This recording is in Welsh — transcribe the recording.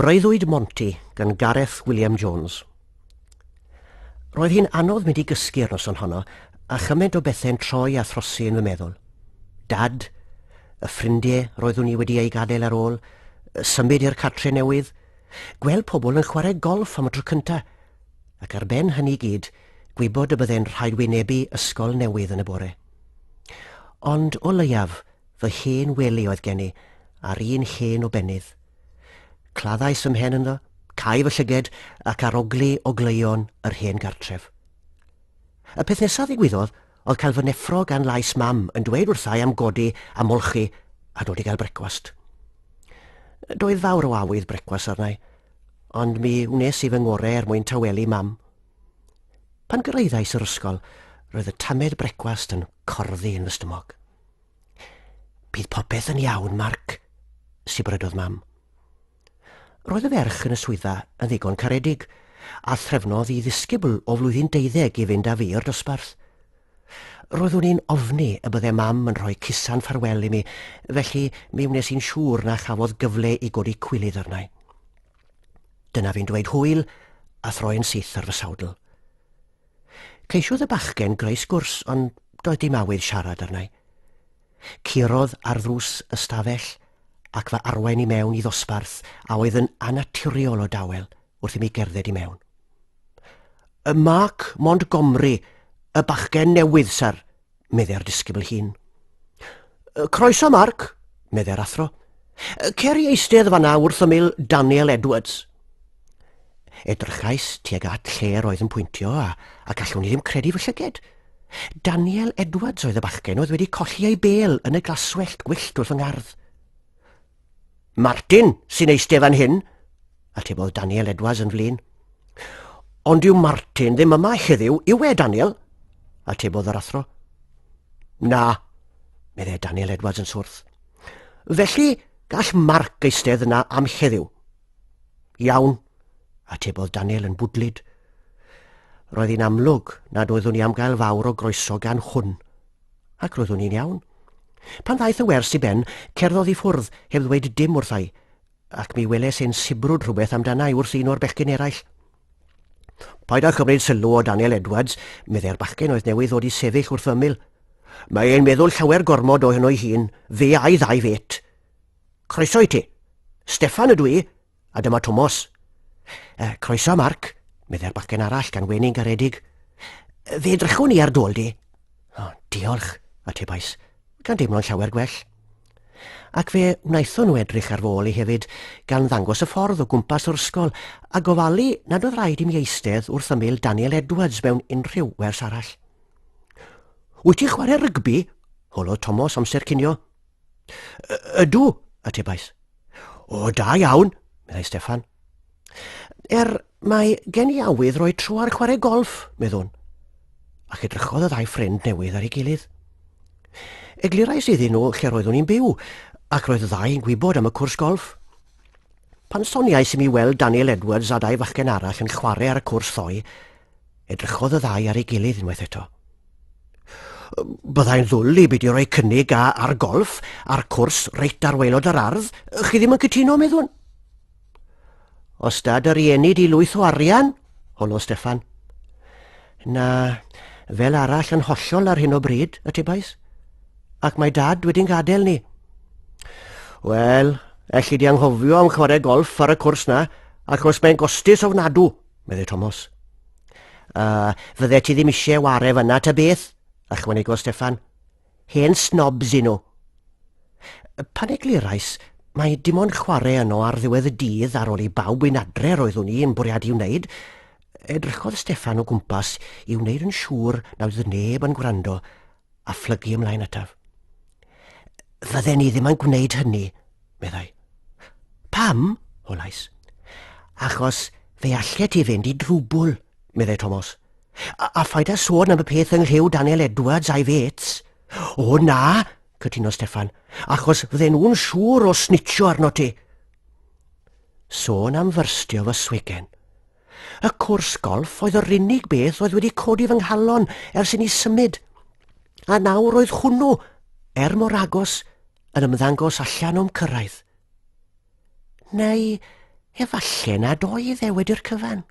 Breuddwyd Monty gan Gareth William Jones. Roedd hi'n anodd mynd i gysgu'r noson honno, a chymaint o bethau'n troi a throsi yn fy meddwl. Dad, y ffrindiau roeddwn ni wedi ei gadael ar ôl, symud i'r cartre newydd, gweld pobl yn chwarae golff am y tro cyntaf, ac ar ben hynny gyd, gwybod y byddai'n rhaid wynebu ysgol newydd yn y bore. Ond o leiaf, fy hen wely oedd gen i, a'r un hen o benydd. Claddais ymhen ynddo, cae fy llyged ac arogli o gleion yr hen gartref. Y peth nesaf ddigwyddodd oedd cael fy neffro gan lais mam yn dweud wrthai am godi a molchi a dod i gael brecwast. Doedd fawr o awydd brecwast arnau, ond mi wnes i fy ngorau er mwyn tawelu mam. Pan gyrraeddais yr ysgol, roedd y tamed brecwast yn corddi yn fy stymog. Bydd popeth yn iawn, Marc, sibrydodd mam. Roedd y ferch yn y swyddfa yn ddigon caredig, a threfnodd i ddisgybl o flwyddyn 12 i fynd â fi o'r dosbarth. Roeddwn i'n ofni y byddai mam yn rhoi cusan ffarwel i mi, felly mi wnes i'n siŵr na chafodd gyfle i godi cwilydd arnau. Dyna fi'n dweud hwyl a throi'n syth ar fy sawdl. Ceisiodd y bachgen greu sgwrs, ond doedd dim awydd siarad arnau. Curodd ar ddrws y stafell ac fa arwain i mewn i ddosbarth a oedd yn anaturiol o dawel wrth i mi gerdded i mewn. Y Marc Montgomery, y bachgen newydd, sar, medde'r disgybl hun. Croeso, Marc, medde'r athro. Cer i eistedd fanna wrth ymyl Daniel Edwards. Edrychais tuag at lle roedd yn pwyntio a gallwn i ddim credu fy llyged. Daniel Edwards oedd y bachgen oedd wedi colli ei bel yn y glaswellt gwyllt wrth yng ngardd. Martin sy'n eistedd fan hyn, atebodd Daniel Edwards yn flin. Ond yw Martin ddim yma heddiw, yw e, Daniel? Atebodd yr athro. Na, medde Daniel Edwards yn swrth. Felly gall Marc eistedd yna am heddiw. Iawn, atebodd Daniel yn bwdlyd. Roedd hi'n amlwg nad oeddwn i am gael fawr o groeso gan hwn, ac roeddwn i'n iawn. Pan ddaeth y wers i ben, cerddodd i ffwrdd heb ddweud dim wrthai, ac mi weles ein sibrwd rhywbeth amdanai wrth un o'r bechgyn eraill. Paid â chymryd sylw o Daniel Edwards, medde'r bachgen oedd newydd ddod i sefyll wrth ymyl. Mae ein meddwl llawer gormod o hyn o'i hun, fe a'i ddau fet. Croeso i ti. Steffan ydw i, a dyma Thomas. Croeso, Marc, medde'r bachgen arall gan wenin garedig. Fe edrychwn i ar dôl di. Diolch, atebais, gan deimlo'n llawer gwell. Ac fe wnaethon nhw edrych ar fôl i hefyd gan ddangos y ffordd o gwmpas o'r ysgol a gofalu nad oedd rhaid i mi eistedd wrth ymyl Daniel Edwards mewn unrhyw wers arall. Wyt ti chwarae rygbi? Holodd Thomas amser cinio. Ydw, atebais. O, da iawn, meddai Steffan. Mae gen i awydd roi tro ar chwarae golff, meddwn, ac edrychodd y ddau ffrind newydd ar ei gilydd. Eglurais iddyn nhw lle roeddwn i'n byw, ac roedd y ddau yn gwybod am y cwrs golff. Pan soniais i mi weld Daniel Edwards a dau fachgen arall yn chwarae ar y cwrs ddoi, edrychodd y ddau ar ei gilydd unwaith eto. Byddai'n ddwl i beidio roi cynnig ar golff, a'r cwrs reit ar waelod yr ardd, chi ddim yn cytuno, meddwn? Os dad yr rieni di lwyth o arian, holo Steffan. Na, fel arall yn hollol ar hyn o bryd, atebais, ac mae dad wedi'n gadael ni. Wel, elli di anghofio am chwarae golff ar y cwrs na, ac os mae'n gostus ofnadw, medde Thomas. Fydde ti ddim eisiau ware fyna ta beth, ychwanegu Steffan. Hen snobs i nhw. Pan eglurais, mae dim ond chwarae yno ar ddiwedd y dydd ar ôl i bawb i'n adre roeddwn i yn bwriadu wneud, edrychodd Steffan o gwmpas i wneud yn siŵr na oedd neb yn gwrando a phlygu ymlaen ataf. Fydden ni ddim yn gwneud hynny, meddai. Pam, holais? Achos fe allet ti fynd i drwbwl, meddai Thomas. A phaid â sôn am y peth yng nghliw Daniel Edwards a'i fets. O na, cytuno Steffan, achos fydden nhw'n siŵr o snitio arno ti. Sôn am fyrstio fy swigen. Y cwrs golff oedd yr unig beth oedd wedi codi fy nghalon ers i ni symud. A nawr oedd hwnnw, mor agos, yn ymddangos allan o'm cyrraedd. Neu Efalle nad oedd e wedi'r cyfan.